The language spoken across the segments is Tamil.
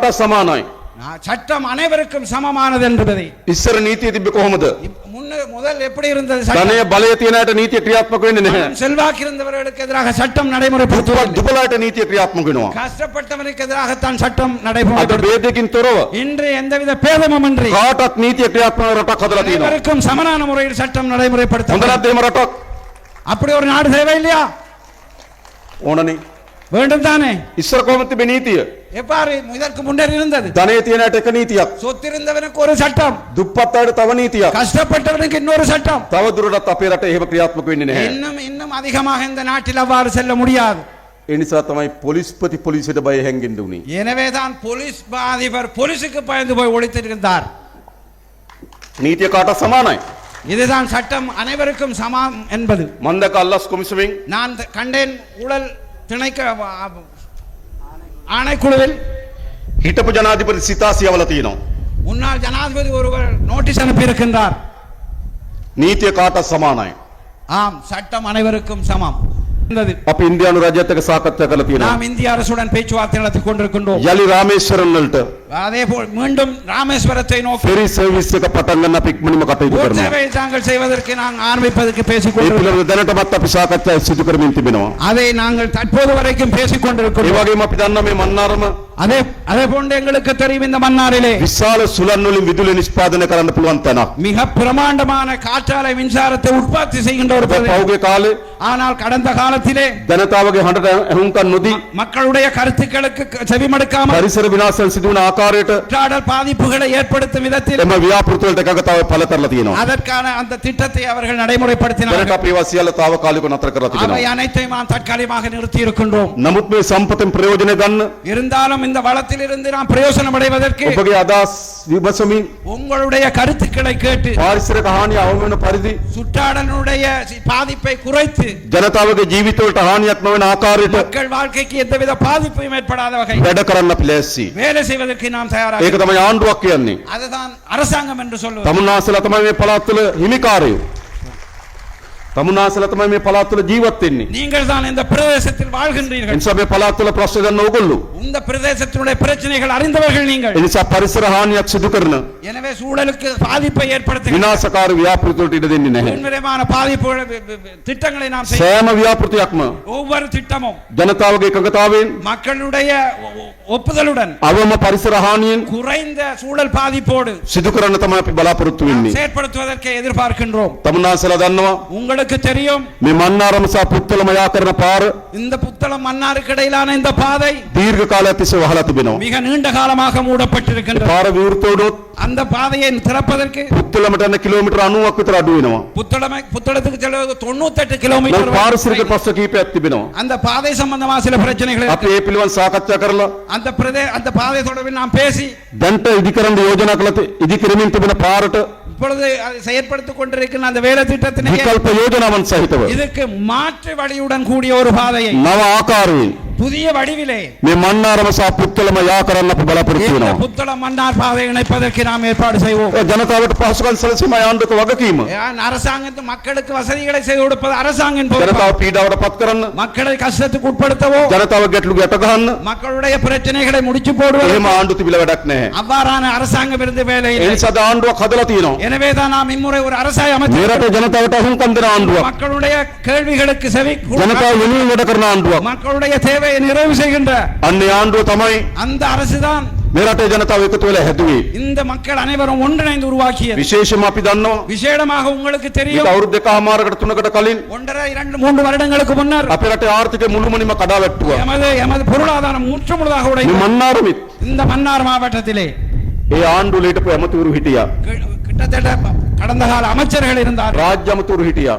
කාට සමානයි. சட்டம் அனைவருக்கும் சமமானது என்பதை ඉස්සර නීතිය තිබ්බේ කොහොමද? முதல் எப்படி இருந்தது? ධනය බලය තියෙන අයට නීතිය ක්‍රියාත්මක වෙන්නේ නැහැ. செல்வாக்கு இருந்தவர்களுக்கு எதிராக சட்டம் நடைமுறைப்படுத்துவது. දුබලට නීතිය ක්‍රියාත්මක වෙනවා. கஷ்டப்பட்டவனுக்கு எதிராக தான் சட்டம் අද நடைமுறைப்படுத்துவது. ભેදකින් තොරව இன்று எந்தவித பேதமுமின்றி කාටත් නීතිය ක්‍රියාත්මක රටක් හදලා තියෙනවා. அனைவருக்கும் சமமான முறையில் சட்டம் நடைமுறைப்படுத்துவது. හොඳ නැද්ද එහෙම රටක්? அப்படி ஒரு நாடு தேவை இல்லையா? ඕනනේ. வேண்டும் தானே? ඉස්සර කොහොමද තිබෙ නීතිය? எவ்வாறு இதற்கு முன்னர் இருந்தது? ධනය තියෙන අයට එක නීතියක්. சொத்திருந்தவனுக்கு ஒரு சட்டம், දුප්පත් අයට තව නීතියක්. கஷ்டப்பட்டவனுக்கு இன்னொரு சட்டம். තව දුරටත් අපේ රටේ එහෙම ක්‍රියාත්මක වෙන්නේ නැහැ. இன்னும் அதிகமாக இந்த நாட்டில் அவ்வாறு செல்ல முடியாது. ඒ නිසා තමයි පොලිස්පති පොලිසියට බය හැංගෙන්න උනේ. எனவே தான் போலீஸ் அதிபர் போலீசுக்கு பயந்து போய் ஒளித்திருந்தார். නීතිය කාට සමානයි? இதுதான் சட்டம் அனைவருக்கும் சமம் என்பது. මන්දක අල්ලස් කොමිසමෙන් நான் கண்டேன் ஊழல் திணைக்க ஆணைக்குழுவில் හිටපු ජනාධිපති සිතාසියවල තියෙනවා. முன்னாள் ஜனாதிபதி ஒருவர் நோட்டீஸ் அனுப்பி இருக்கின்றார். නීතිය කාට සමානයි? ஆம், சட்டம் அனைவருக்கும் சமம். අපි ඉන්දියානු රජයත් එක්ක සාකච්ඡා කරලා තියෙනවා. நாம் இந்திய அரசுடன் பேச்சுவார்த்தை நடத்தி கொண்டிருக்கின்றோம். යලි රාමේශ්වරම් වලට அதே போல் மீண்டும் ராமேஸ்வரத்தை நோக்கி ෆෙරි සර්විස් එක පටන් ගන්න අපි ඉක්මනින්ම කටයුතු போட் කරනවා. சேவையை தாங்கள் செய்வதற்கு நாங்கள் ஆரம்பிப்பதற்கு பேசிக் ඒ கொண்டிருக்கிறோம். පිළිබඳව දැනටමත් අපි සාකච්ඡා සිදු කරමින් තිබෙනවා. அதை நாங்கள் தற்போது வரைக்கும் பேசிக் ඒ கொண்டிருக்கிறோம். වගේම අපි දන්නවා මේ මන්නාරම அதே போன்று எங்களுக்கு தெரியும் இந்த மன்னாரிலே විශාල සුළං වලින් විදුලි නිෂ්පාදනය කරන්න පුළුවන් තැනක්. மிக பிரமாண்டமான காற்றாலை மின்சாரத்தை உற்பத்தி செய்கின்ற ஒரு பிரதேசம். පෞගේ කාලේ ஆனால் கடந்த காலத்திலே ජනතාවගේ හඬට ඇහුම්කන් නොදී மக்களுடைய கருத்துக்களுக்கு செவிமடுக்காமல் පරිසර විනාශයන් සිදු වන ආකාරයට சுற்றாடல் பாதிப்புகளை ஏற்படுத்தும் விதத்தில் එම ව්‍යාපෘති වලට එකගතාව පළ කරලා තියෙනවා. அதற்கான அந்த திட்டத்தை அவர்கள் நடைமுறைப்படுத்தினார்கள். දැනට අපි ඒවා සියල්ල తాවකාලිකව නතර කරලා அவை තිබෙනවා. அனைத்தையும் நாம் தற்காலிகமாக நிறுத்தி இருக்கின்றோம். නමුත් මේ සම්පතෙන් ප්‍රයෝජන ගන්න இருந்தாலும் இந்த வளத்தில் இருந்து நாம் பிரயோஜனம் அடைவதற்கு ඔබගේ අදහස් විමසමින් உங்களுடைய கருத்துக்களை கேட்டு පාරිසරික හානිය අවම වෙන පරිදි சுற்றாடலுடைய பாதிப்பை குறைத்து ජනතාවගේ ජීවිත වලට හානියක් නොවන ආකාරයට மக்கள் வாழ்க்கைக்கு எந்தவித பாதிப்பும் ஏற்படாத வகையில் වැඩ කරන්න අපි ලෑස්ති. வேலை செய்வதற்கு நாம் தயாராக ඒක තමයි ආණ්ඩුවක් කියන්නේ. அதுதான் அரசாங்கம் என்று சொல்லுவது. තමුන්නාසලා තමයි මේ පළාත් වල හිමිකාරයෝ. තමුන්නාසලා තමයි මේ පළාත් වල ජීවත් වෙන්නේ. நீங்கள் தான் இந்த பிரதேசத்தில் வாழ்கின்றீர்கள். එනිසා මේ පළාත් වල ප්‍රශ්න ගන්න ඕගොල්ලෝ. இந்த பிரதேசத்தினுடைய பிரச்சனைகள் அறிந்தவர்கள் நீங்கள். එනිසා පරිසර හානියක් සිදු කරන எனவே சூழலுக்கு பாதிப்பை ஏற்படுத்துகின்ற විනාශකාරී ව්‍යාපෘති වලට ඉඩ දෙන්නේ නැහැ. உண்மையான பாதிப்புகள் திட்டங்களை நாம் செய்ய සෑම ව්‍යාපෘතියක්ම ஒவ்வொரு திட்டமும் ජනතාවගේ එකඟතාවයෙන් மக்களுடைய ஒப்புதலுடன் අවම පරිසර හානියෙන් குறைந்த சூழல் பாதிப்போடு සිදු කරන්න තමයි අපි බලාපොරොත්තු වෙන්නේ. செயற்படுத்துவதற்கு எதிர்பார்க்கின்றோம். තමුන්නාසලා දන්නවා உங்களுக்கு தெரியும் මේ මන්නාරම සහ පුත්තලම යා කරන පාර இந்த புத்தளம் மன்னாருக்கு இடையிலான இந்த பாதை දීර්ඝ කාලයක් තිස්සේ වහලා තිබෙනවා. மிக நீண்ட காலமாக மூடப்பட்டிருக்கின்றது. පාර විවෘත වුණොත් அந்த பாதையை திறப்பதற்கு පුත්තලමට යන කිලෝමීටර් 90ක් විතර අඩු වෙනවා. புத்தளத்துக்கு செல்வது 98 මේ கிலோமீட்டர் පාරිසරික ප්‍රශ්න කීපයක් තිබෙනවා. அந்த பாதை சம்பந்தமா சில பிரச்சனைகள் අපි ඒ පිළිවන් සාකච්ඡා කරලා அந்த பாதை தொடர்பில் நாம் பேசி දැන්ට ඉදිකරන්න යෝජනා කළ ඉදි කරමින් තිබෙන පාරට இப்பொழுது அதை செயற்படுத்திக் கொண்டிருக்கிற அந்த வேலை திட்டத்தினை විකල්ප යෝජනාවන් සහිතව இதற்கு மாற்று வழியுடன் கூடிய ஒரு பாதையை නව ආකාරයෙන් புதிய வடிவிலே මේ මන්නාරම සහ පුත්තලම යා කරන්න අපි බලාපොරොත්තු இந்த වෙනවා. புத்தளம் மன்னார் பாதை இணைப்பதற்கு நாம் ஏற்பாடு செய்வோம். ජනතාවට පහසුකම් සැලසීම ආණ්ඩුවක වගකීම. அரசாங்கத்து மக்களுக்கு வசதிகளை செய்து கொடுப்பது அரசாங்கின் பொறுப்பு. ජනතාව පීඩාවට පත් කරන්න, மக்களை கஷ்டத்துக்கு உட்படுத்தவோ ජනතාව ගැටලු ගැට ගන්න மக்களுடைய பிரச்சனைகளை முடிச்சு போடுவது එහෙම ආණ්ඩු තිබිලා වැඩක් නැහැ. அவ்வாறான அரசாங்கம் இருந்து வேலை ඒ இல்லை. නිසා ආණ්ඩුවක් හදලා තියෙනවා. எனவே தான் நாம் இம்முறை ஒரு அரசாங்க මේ அமைச்சர் රටේ ජනතාවට අහුම්කම් දෙන ආණ්ඩුවක්. மக்களுடைய கேள்விகளுக்கு செவி ජනතාව වෙනුවෙන් වැඩ කරන ආණ්ඩුවක්. மக்களுடைய தேவையை நிறைவு செய்கின்ற අන්නේ ආණ්ඩුව තමයි அந்த அரசுதான் මේ රටේ ජනතාව එකතු වෙලා හැදුවේ. இந்த மக்கள் அனைவரும் ஒன்றிணைந்து உருவாக்கியது. විශේෂයෙන්ම අපි දන්නවා விசேடமாக உங்களுக்கு මේක தெரியும் අවුරුදු දෙකමාරකට තුනකට කලින් 1.5 2 3 வருடங்களுக்கு முன்னர் අපේ රටේ ආර්ථිකය මුළුමනින්ම කඩා වැට්ටුවා. எமது பொருளாதாரம் முற்றுமுழுதாக මේ உடைந்தது. මන්නාරමෙත් இந்த மன்னார் மாவட்டத்திலே ඒ ආණ්ඩුව හිටපු ඇමතිවරු හිටියා. கிட்டத்தட்ட கடந்த கால அமைச்சர்கள் இருந்தார்கள், රාජ්‍ය ඇමතිවරු හිටියා.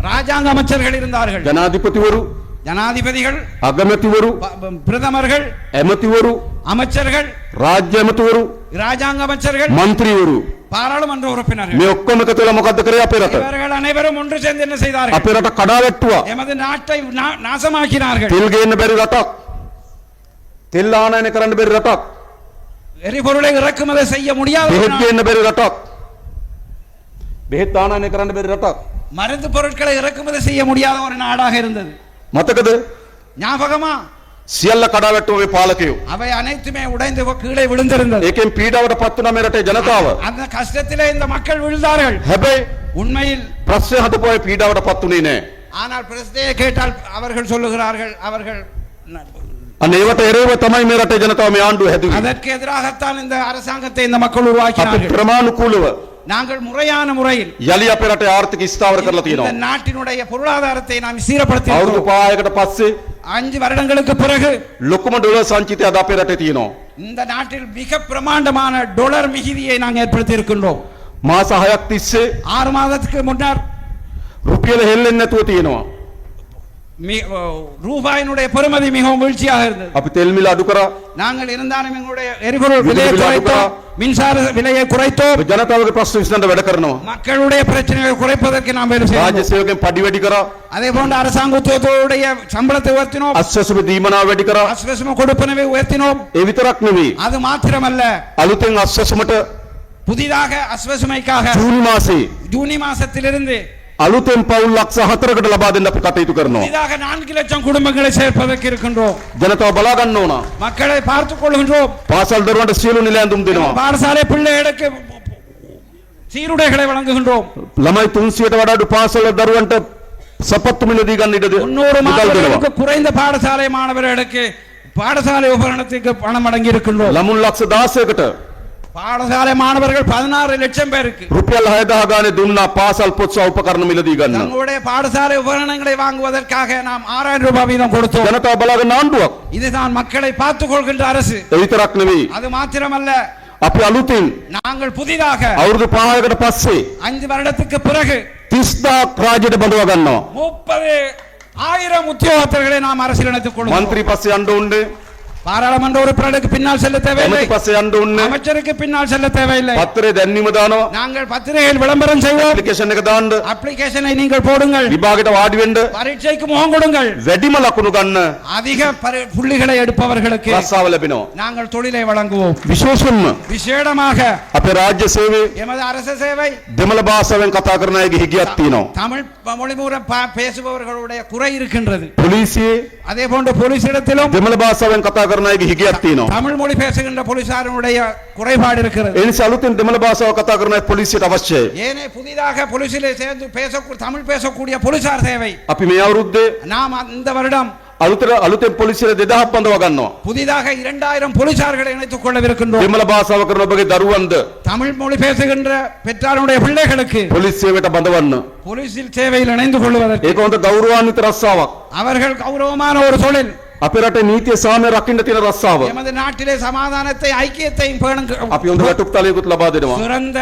ராஜாங்க அமைச்சர்கள் இருந்தார்கள், ජනාධිපතිවරු, ஜனாதிபதிகள், අගමැතිවරු, பிரதமர்கள், ඇමතිවරු, அமைச்சர்கள், රාජ්‍ය ඇමතිවරු, ராஜாங்க அமைச்சர்கள், മന്ത്രിවරු பாராளுமன்ற உறுப்பினர்கள் මේ ඔක්කොම එකතු වෙලා මොකද්ද කරේ අපේ රට? இவர்கள் அனைவரும் ஒன்று சேர்ந்து என்ன செய்தார்கள்? අපේ රට කඩා වැට්ටුවා. எமது நாட்டை நாசமாக்கினார்கள். තෙල් ගේන්න බැරි රටක්. තෙල් ආනයන කරන්න බැරි රටක්. எரிபொருளை இறக்குமதி செய்ய முடியாத ஒரு බෙහෙත් நாடு. ගේන්න බැරි රටක්. බෙහෙත් ආනයන කරන්න බැරි රටක්. மருந்து பொருட்களை இறக்குமதி செய்ய முடியாத ஒரு நாடாக இருந்தது. මතකද? ஞாபகமா? සියල්ල කඩාවැටුව මේ පාලකයෝ. அவை அனைத்துமே உடைந்து கீழே விழுந்திருந்தது. ඒකෙන් පීඩාවට පත් වුණා මේ රටේ ජනතාව. அந்த கஷ்டத்திலே இந்த மக்கள் விழுந்தார்கள். හැබැයි உண்மையில் ප්‍රශ්න හදපු අය පීඩාවට පත් වුණේ නැහැ. ஆனால் பிரச்சனையை கேட்டால் அவர்கள் சொல்லுகிறார்கள் அவர்கள் අන්න ඒවට එරෙහිව තමයි මේ රටේ ජනතාව මේ ආණ්ඩුව හැදුවේ. அதற்கு எதிராகத்தான் இந்த அரசாங்கத்தை இந்த மக்கள் අපි உருவாக்கினார்கள். ක්‍රමානුකූලව நாங்கள் முறையான முறையில் යලි අපේ රටේ ආර්ථික ස්ථාවර කරලා இந்த තියෙනවා. நாட்டினுடைய பொருளாதாரத்தை நாம் சீரப்படுத்தி අවුරුදු இருக்கிறோம். 5කට පස්සේ 5 வருடங்களுக்கு பிறகு ලොකුම ඩොලර් සංචිතය අද අපේ රටේ තියෙනවා. இந்த நாட்டில் மிக பிரமாண்டமான டாலர் மிகுதியை நாங்கள் ஏற்படுத்தி இருக்கின்றோம். මාස 6ක් තිස්සේ 6 மாதத்துக்கு முன்னர் රුපියල හෙල්ලෙන්නේ නැතුව තියෙනවා. ரூபாயினுடைய பெறுமதி மிகவும் வீழ்ச்சியாக இருந்தது. අපි තෙල් මිල අඩු කරා. நாங்கள் இருந்தாலும் எங்களுடைய எரிபொருள் விலையை விலை குறைத்தோம், மின்சார விலையை குறைத்தோம், අපි ජනතාවගේ ප්‍රශ්න විසඳන්න වැඩ කරනවා. மக்களுடைய பிரச்சனைகளை குறைப்பதற்கு நாம் வேலை රාජ්‍ය செய்தோம். සේවකයන් පඩි වැඩි කරා. அதே போன்று அரசாங்க உத்தியோகத்தருடைய சம்பளத்தை உயர்த்தினோம், අස්වැසුම දීමනාව වැඩි කරා. அஸ்வசம கொடுப்பனவை உயர்த்தினோம். ඒ විතරක් නෙවෙයි. அது மாத்திரமல்ல, අලුතෙන් අස්වැසුමට புதிதாக அஸ்வசமைக்காக ජූනි මාසේ ஜூனி மாசத்திலிருந்து අලුතෙන් පවුල් ලක්ෂ 4කට ලබා දෙන්න අපි කටයුතු කරනවා. புதிதாக 4 லட்சம் குடும்பங்களை சேர்ப்பதற்கு இருக்கின்றோம். ජනතාව බලා ගන්න ඕන. மக்களை பார்த்துக் கொள்கின்றோம். පාසල් දරුවන්ට සියලු නිල ඇඳුම් දෙනවා. பாடசாலை பிள்ளைகளுக்கு சீருடைகளை வழங்குகின்றோம். ළමයි 300ට වඩා අඩු පාසල් දරුවන්ට සපත්තු මිල දී ගන්න ඉඩද 300 மாணவர்களுக்கு குறைந்த பாடசாலை மாணவர்களுக்கு பாடசாலை உபகரணத்துக்கு பணம் வழங்கி இருக்கின்றோம். ළමුන් ලක්ෂ 16කට பாடசாலை மாணவர்கள் 16 லட்சம் பேருக்கு රුපියල් 6000 ගානේ දුන්නා පාසල් පොත් සහ උපකරණ මිල දී ගන්න. தங்களுடைய பாடசாலை உபகரணங்களை வாங்குவதற்காக நாம் 6000 ரூபாய் வீதம் கொடுத்தோம். ජනතාව බලා ගන්න ආණ්ඩුවක්. இதுதான் மக்களை பார்த்துக் கொள்கின்ற அரசு. ඒ විතරක් නෙවෙයි. அது மாத்திரமல்ல, අපි අලුතින් நாங்கள் புதிதாக අවුරුදු 5කට පස්සේ 5 வருடத்துக்கு பிறகு 30000 රාජ්‍යයට බඳවා ගන්නවා. 30,000 உத்தியோகத்தர்களை நாம் அரசியல் இணைத்துக் கொள்வோம். മന്ത്രി පස්සේ යන්න ඕනේ. பாராளுமன்ற உறுப்பினருக்கு பின்னால் செல்ல தேவையில்லை, ඇමති පස්සේ යන්න ඕනේ. அமைச்சருக்கு பின்னால் செல்ல தேவையில்லை. පත්තරේ දැන්වීම දානවා. நாங்கள் பத்திரிகையில் விளம்பரம் செய்வோம். ඇප්ලිකේෂන් එක දාන්න. அப்ளிகேஷனை நீங்கள் போடுங்கள், විභාගයට වාඩි වෙන්න. பரீட்சைக்கு முகம் கொடுங்கள். වැඩිම ලකුණු ගන්න அதிக புள்ளிகளை எடுப்பவர்களுக்கு රස්සාව ලැබෙනවා. நாங்கள் தொழிலை வழங்குவோம். විශේෂයෙන්ම விசேடமாக අපේ රාජ්‍ය සේවයේ எமது அரசு சேவை දෙමළ භාෂාවෙන් කතා කරන අයගේ හිගියක් තියෙනවා. தமிழ் மொழி மூலம் பேசுபவர்களுடைய குறை இருக்கின்றது. පොලිසියේ அதே போன்று போலீசிடத்திலும் දෙමළ භාෂාවෙන් කතා කරන අයගේ හිගියක් තියෙනවා. தமிழ் மொழி பேசுகின்ற போலீசாருடைய குறைபாடு இருக்கிறது. ඒ නිසා අලුතෙන් දෙමළ භාෂාව කතා කරන අය පොලිසියට අවශ්‍යයි. ஏனே புதிதாக போலீசிலே சேர்ந்து தமிழ் பேசக்கூடிய போலீசார் தேவை. අපි මේ අවුරුද්දේ நாம் இந்த வருடம் අලුතෙන් පොලිසියට 2000ක් බඳවා ගන්නවා. புதிதாக 2000 போலீசார்களை இணைத்துக் கொள்ளவிருக்கின்றோம். දෙමළ භාෂාව කරන ඔබගේ දරුවන්ද தமிழ் மொழி பேசுகின்ற பெற்றாருடைய பிள்ளைகளுக்கு පොලිස් සේවයට බඳවන්න. போலீசில் சேவையில் இணைந்து கொள்வதற்கு ඒක හොඳ ගෞරවාන්විත රස්සාවක්. அவர்கள் கௌரவமான ஒரு தொழில். අපේ රටේ නීතිය සාමය රකින්න තියෙන රස්සාව. எமது நாட்டிலே சமாதானத்தை ஐக்கியத்தையும் අපි හොඳ වැටුප් තලයකුත් ලබා දෙනවා. சிறந்த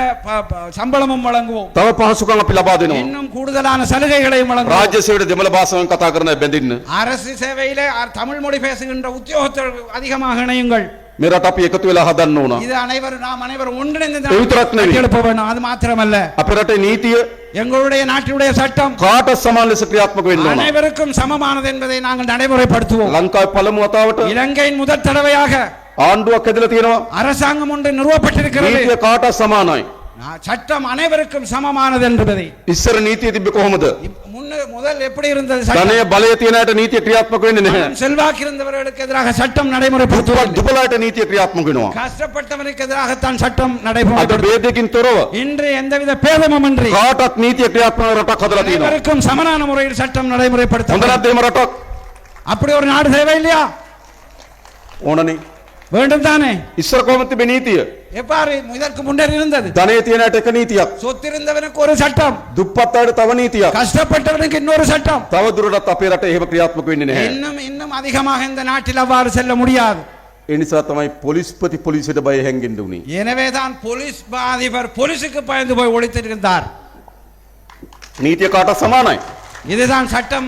சம்பளமும் வழங்குவோம். තව පහසුකම් අපි ලබා දෙනවා. இன்னும் கூடுதலான சலுகைகளையும் வழங்குவோம். රාජ්‍ය සේවයට දෙමළ භාෂාවෙන් කතා කරන අය බැඳින්න. அரசு சேவையிலே தமிழ் மொழி பேசுகின்ற உத்தியோகத்தர் அதிகமாக இணையுங்கள். මේ රට අපි එකතු වෙලා හදන්න ඕන. இது நாம் அனைவரும் ஒன்றிணைந்து ඒ විතරක් නෙවෙයි. எழுப்ப வேண்டும். அது மாத்திரமல்ல, අපේ රටේ නීතිය எங்களுடைய நாட்டினுடைய சட்டம் කාටත් සමාන ලෙස ක්‍රියාත්මක වෙන්න ඕන. அனைவருக்கும் சமமானது என்பதை நாங்கள் நடைமுறைப்படுத்துவோம். ලංකාවේ පළමු වතාවට இலங்கையின் முதல் தடவையாக ආණ්ඩුවක් හැදලා තියෙනවා. அரசாங்கம் ஒன்று நிறுவப்பட்டிருக்கிறது. නීතිය කාටත් සමානයි. சட்டம் அனைவருக்கும் சமமானது என்பதை ඉස්සර නීතිය තිබ්බේ කොහොමද? முதல் எப்படி இருந்தது? ධනය බලය තියෙන අයට නීතිය ක්‍රියාත්මක වෙන්නේ නැහැ. செல்வாக்கு இருந்தவர்களுக்கு எதிராக சட்டம் நடைமுறைப்படுத்துவது, දුබලයට නීතිය ක්‍රියාත්මක වෙනවා. கஷ்டப்பட்டவனுக்கு எதிராகத்தான் சட்டம் අද நடைமுறைப்படுத்துவது. ભેදකින් තොරව இன்று எந்தவித பேதமும் இன்றி කාටත් නීතිය ක්‍රියාත්මක රටක් හදලා තියෙනවා. அனைவருக்கும் சமமான முறையில் சட்டம் හොඳ நடைமுறைப்படுத்த නැද්ද එහෙම රටක්? அப்படி ஒரு நாடு தேவை இல்லையா? ඕනනේ. வேண்டும் தானே? ඉස්සර කොහොමද තිබෙ නීතිය? எவ்வாறு இதற்கு முன்னர் இருந்தது? ධනය තියෙන අයට එක නීතියක්. சொத்திருந்தவனுக்கு ஒரு சட்டம், දුප්පත් අයට තව නීතියක්. கஷ்டப்பட்டவனுக்கு இன்னொரு சட்டம். තව දුරටත් අපේ රටේ එහෙම ක්‍රියාත්මක වෙන්නේ නැහැ. இன்னும் அதிகமாக இந்த நாட்டில் அவ்வாறு செல்ல முடியாது. ඒ නිසා තමයි පොලිස්පති පොලිසියට බය හැංගෙන්න උනේ. எனவேதான் போலீஸ் அதிபர் போலீசுக்கு பயந்து போய் ஒளித்திருந்தார். නීතිය කාටත් සමානයි. இதுதான் சட்டம்.